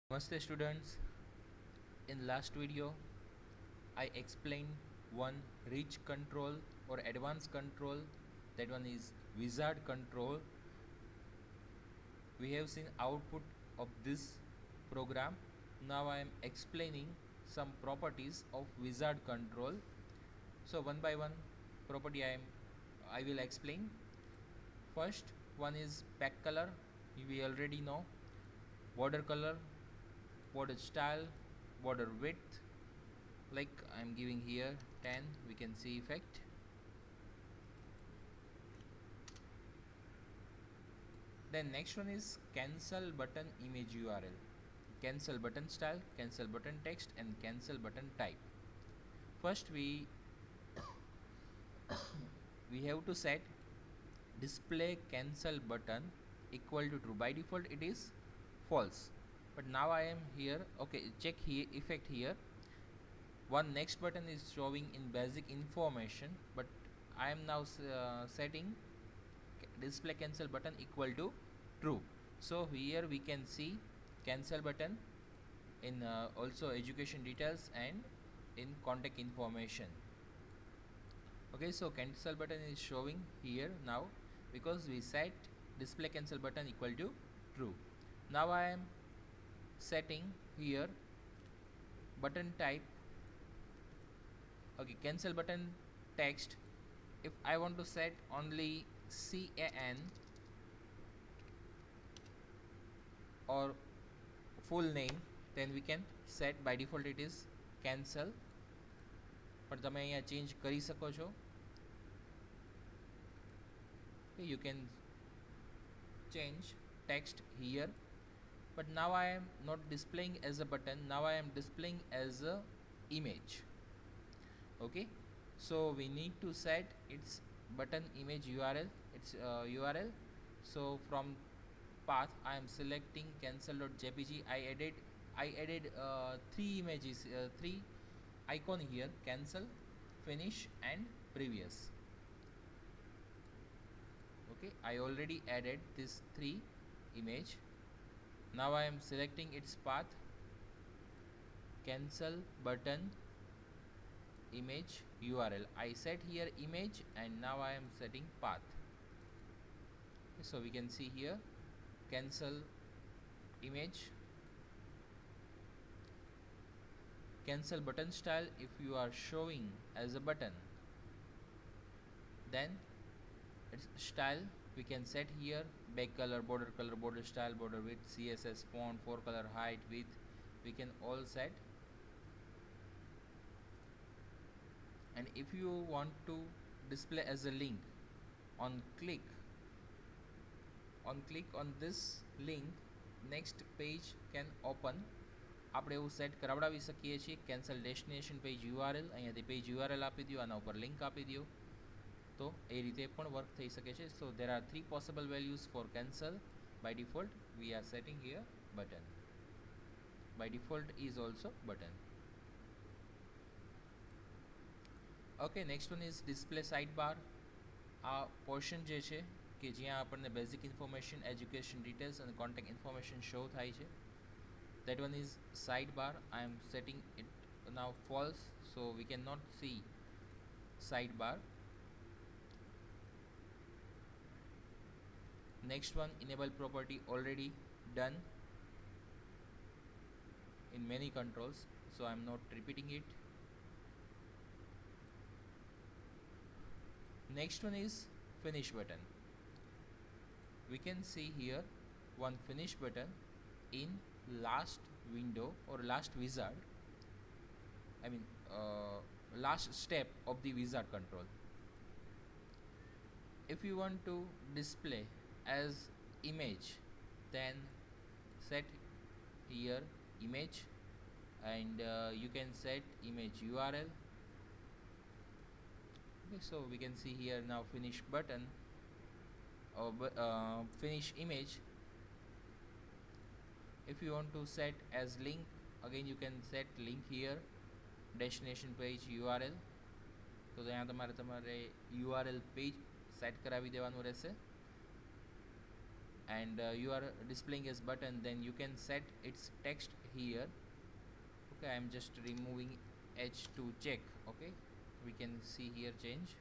Namaste students. In last video I explained one rich control or advanced control, that one is wizard control. We have seen output of this program. Now I am explaining some properties of wizard control. So one by one property I will explain. First one is back color, we already know. Border color, border style, border width, like I'm giving here 10, we can see effect. Then next one is cancel button image URL, cancel button style, cancel button text, and cancel button type. First we have to set display cancel button equal to true. By default it is false, but now I am here. Okay, check here effect here. One next button is showing in basic information, but I am now setting display cancel button equal to true. So here we can see cancel button in also education details and in contact information. Okay, so cancel button is showing here now because we set display cancel button equal to true. Now I am setting here button type. Okay, cancel button text. If I want to set only CAN or full name, then we can set. By default it is cancel, but તમે અહીંયા change કરી શકો છો. You can change text here, but now I am not displaying as a button, now I am displaying as a image. Okay, so we need to set its button image URL, its URL. So from path I am selecting cancel.jpg. I added three images, three icon here: cancel, finish, and previous. Okay, I already added this three image. Now I am selecting its path, cancel button image URL. I set here image, and now I am setting path. So we can see here cancel image, cancel button style. If you are showing as a button, then its style we can set here: back color, border style, border width, CSS font, for color, height, width, we can all set. And if you want to display as a link, on click on this link, next page can open. આપણે એવું set કરાવડાવી શકીએ છીએ. Cancel destination page URL, અહીંયાથી page URL આપી દો, આના ઉપર link આપી દો, તો એ રીતે પણ વર્ક થઈ શકે છે. સો there are three possible values for cancel. By default we are setting here button. By default is also button. Okay, next one is display sidebar. આ પોર્શન જે છે કે જ્યાં આપણને બેઝિક ઇન્ફોર્મેશન, એજ્યુકેશન ડિટેલ્સ અને કોન્ટેક્ટ ઇન્ફોર્મેશન શો થાય છે, that one is sidebar. I am setting it now false, so we cannot see sidebar. Next one, enable property, already done in many controls, so I am not repeating it. Next one is finish button. We can see here one finish button in last window or last wizard, I mean last step of the wizard control. If you want to display as image, then set here image, and you can set image URL. Okay, so we can see here now finish button or finish image. If you want to set as link, again you can set link here, destination page URL. તો ત્યાં તમારે URL page set કરાવી દેવાનું રહેશે. and you are displaying as button, then you can set its text here. Okay, I'm just removing H to check. Okay, we can see here change.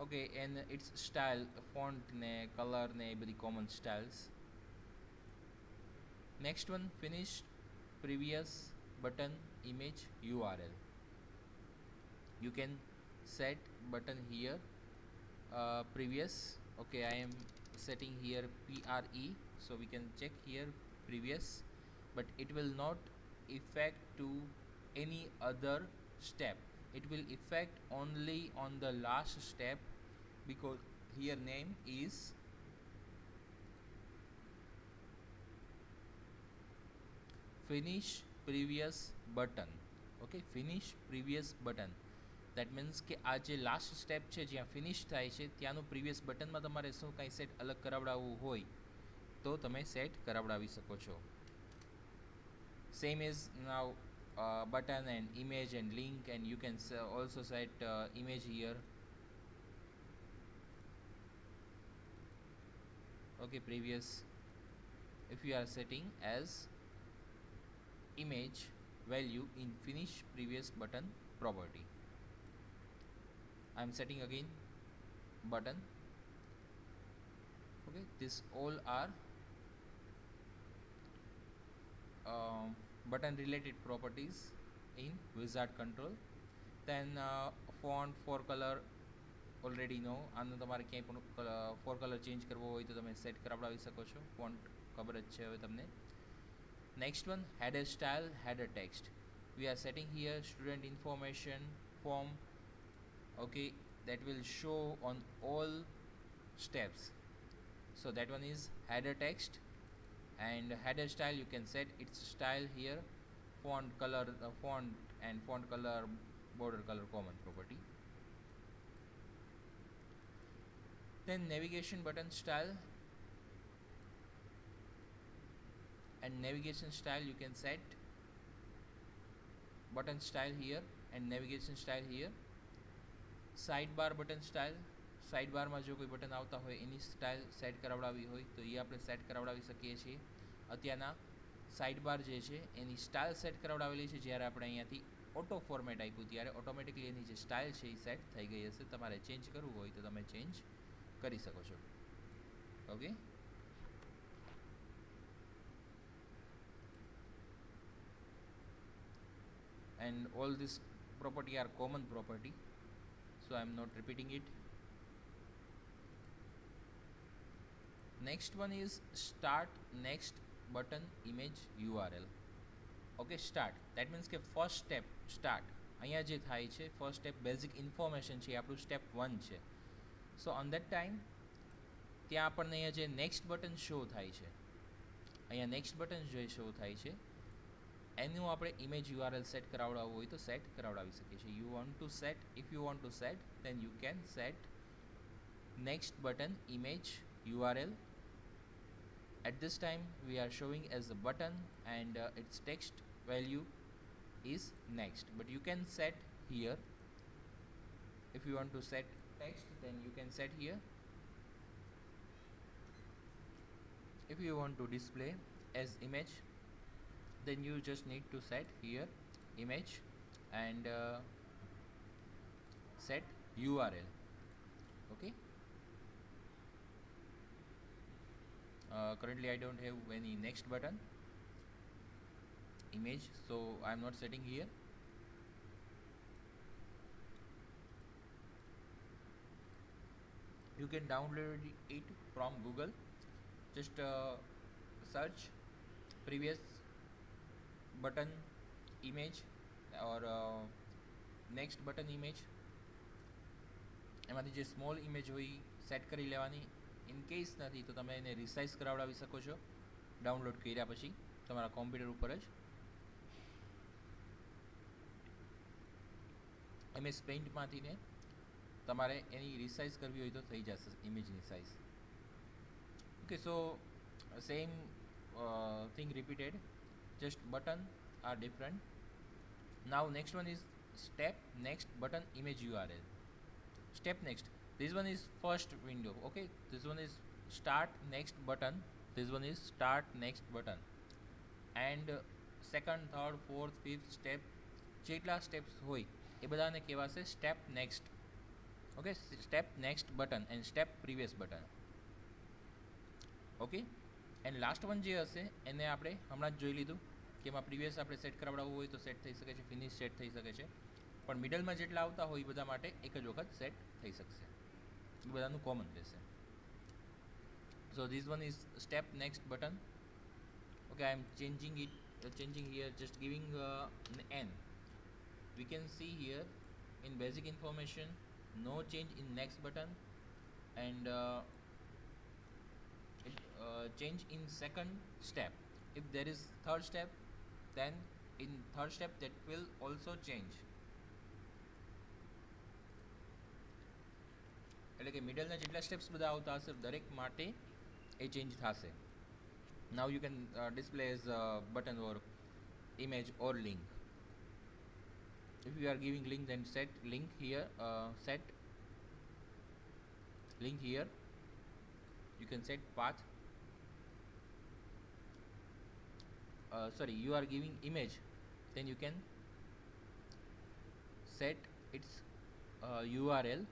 Okay, and its style, font ne, color ne, એ બધી common styles. Next one, finish previous button image URL. You can set button here, previous. Okay, I am setting here pre, so we can check here previous, but it will not affect to any other step. It will affect only on the last step, because here name is finish previous button. Okay, finish previous button. That means કે આ જે last step છે જ્યાં finish થાય છે ત્યાંનું previous બટનમાં તમારે શું કાંઈ સેટ અલગ કરાવડાવવું હોય તો તમે સેટ કરાવડાવી શકો છો. Same is now button and image and link, and you can also set image here. Okay, previous, if you are setting as image value in finish previous button property, I am setting again button. Okay, this all are button related properties in wizard control. Then font for color already know, આનું તમારે ક્યાંય પણ four colour change કરવો હોય તો તમે set કરાવડાવી શકો છો, ફોન્ટ ખબર જ છે હવે તમને. Next one, header style, header text. We are setting here student information form. Okay, that will show on all steps. So that one is header text. And header style, you can set its style here, font color, font and font color, border color, common property. Then navigation button style, and navigation style you can set button style here and navigation style here. Sidebar button style, sidebar માં જો કોઈ button આવતા હોય એની style set કરાવડાવી હોય તો એ આપણે set કરાવડાવી શકીએ છીએ. અત્યારના સાઇડબાર જે છે એની સ્ટાઇલ સેટ કરાવડાવેલી છે, જ્યારે આપણે અહીંયાથી ઓટો ફોર્મેટ આપ્યું ત્યારે ઓટોમેટિકલી એની જે સ્ટાઇલ છે એ સેટ થઈ ગઈ હશે. તમારે ચેન્જ કરવું હોય તો તમે ચેન્જ કરી શકો છો. Okay, and all this property are common property, so I am not repeating it. Next one is start next button image URL. Okay, start, that means કે first step start અહીંયા જે થાય છે first step basic information છે, આપણું step 1 છે. So on that time ત્યાં આપણને અહીંયા જે next button show થાય છે, અહીંયા next button જે show થાય છે એનું આપણે image URL set કરાવડાવવું હોય તો set કરાવડાવી શકીએ છીએ. You want to set, if you want to set, then you can set next button image URL. At this time we are showing as a button, and its text value is next, but you can set here. If you want to set text, then you can set here. If you want to display as image, then you just need to set here image and set URL. Okay, currently I don't have any next button image, so I am not setting here. You can download it from Google. Just search previous button image or next button image. એમાંથી જે small image હોય set કરી લેવાની. In case નથી તો તમે એને resize કરાવડાવી શકો છો ડાઉનલોડ કર્યા પછી તમારા કોમ્પ્યુટર ઉપર જ. MS પેઇન્ટમાંથી ને તમારે એની રિસાઇઝ કરવી હોય તો થઈ જશે ઇમેજની size. Okay, so same thing repeated, just button are different. Now next one is step next button image URL. Step next, This one is first window. Okay, this one is start next button, this one is start next button, and second, third, fourth, fifth step જેટલા steps હોય એ બધાને કહેવાશે step next. Okay, step next button and step previous button. Okay, and last one જે હશે એને આપણે હમણાં જ જોઈ લીધું કે એમાં પ્રીવિયસ આપણે સેટ કરાવડાવવું હોય તો સેટ થઈ શકે છે, ફિનિશ સેટ થઈ શકે છે, પણ મિડલમાં જેટલા આવતા હોય એ બધા માટે એક જ વખત સેટ થઈ શકશે, એ બધાનું કોમન રહેશે. So this one is step next button. Okay, I am changing it, changing here, just giving an N. We can see here in basic information, no change in next button, and change in second step. If there is third step, then in third step that will also change. એટલે કે મિડલના જેટલા steps બધા આવતા હશે દરેક માટે એ change થશે. Now you can display as a button or image or link. If you are giving link, then set link here, set link here. You can set path. Sorry, you are giving image, then you can set its URL,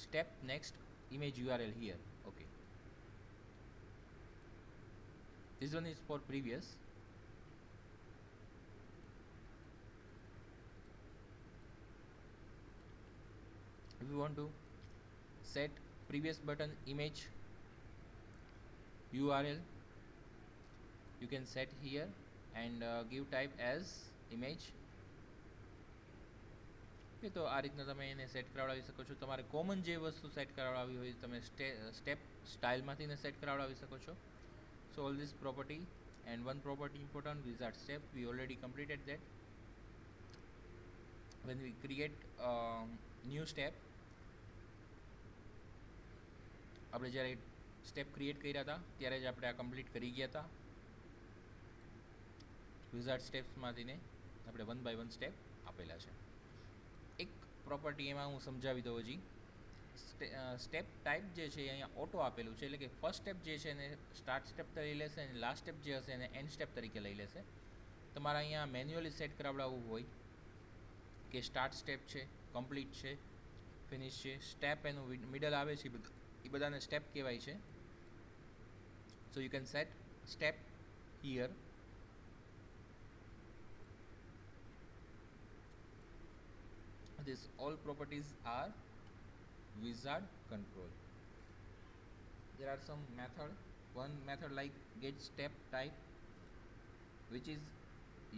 step next image URL here. Okay, this one is for previous. If you want to set previous button image URL, you can set here and give type as image. Okay, તો આ રીતના તમે એને set કરાવડાવી શકો છો. તમારે common જે વસ્તુ સેટ કરાવડાવી હોય તમે સ્ટેપ સ્ટાઇલમાંથી એને સેટ કરાવડાવી શકો છો. So all this property and one property important, wizard step, we already completed that. When we create new step, આપણે જ્યારે સ્ટેપ ક્રિએટ કર્યા હતા ત્યારે જ આપણે આ કમ્પ્લીટ કરી ગયા હતા. વિઝાર્ડ સ્ટેપ્સમાંથીને આપણે 1 by 1 સ્ટેપ આપેલા છે. એક પ્રોપર્ટી એમાં હું સમજાવી દઉં હજી. સ્ટેપ ટાઈપ જે છે અહીંયા ઓટો આપેલું છે, એટલે કે ફર્સ્ટ સ્ટેપ જે છે એને સ્ટાર્ટ સ્ટેપ તરીકે લેશે અને લાસ્ટ સ્ટેપ જે હશે એને એન્ડ સ્ટેપ તરીકે લઈ લેશે. તમારે અહીંયા મેન્યુઅલી સેટ કરાવડાવવું હોય કે સ્ટાર્ટ સ્ટેપ છે, કમ્પ્લીટ છે, ફિનિશ છે, સ્ટેપ એનું મિડલ આવે છે, એ બધાને સ્ટેપ કહેવાય છે. So you can set step here. These all properties are wizard control. There are some method. One method like get step type, which is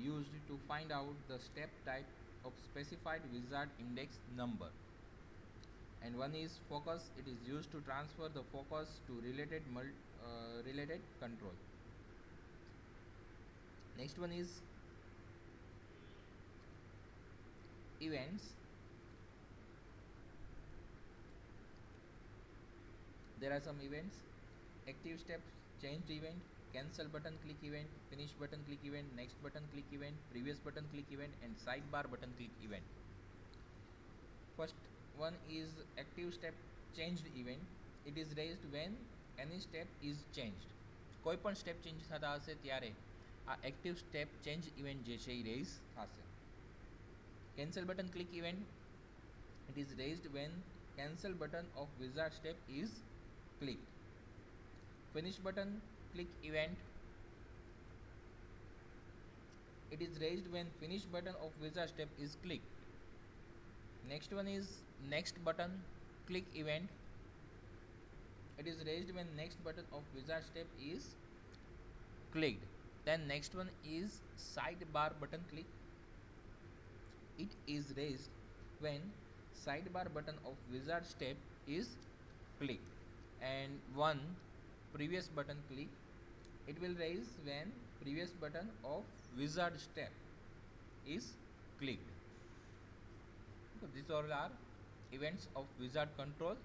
used to find out the step type of specified wizard index number. And one is focus. It is used to transfer the focus to related control. Next one is events. There are some events: active steps, changed event, cancel button click event, finish button click event, next button click event, previous button click event, and sidebar button click event. First one is active step changed event. It is raised when any step is changed. કોઈ પણ step change થતા હશે ત્યારે આ active step change event જે છે એ rays થશે. Cancel button click event, it is raised when cancel button of wizard step is clicked. Finish button click event, it is raised when finish button of wizard step is clicked. Next one is next button click event, it is raised when next button of wizard step is clicked. Then next one is sidebar button click, it is raised when sidebar button of wizard step is clicked. And one previous button click, it will raise when previous button of wizard step is clicked. So these all are events of wizard control.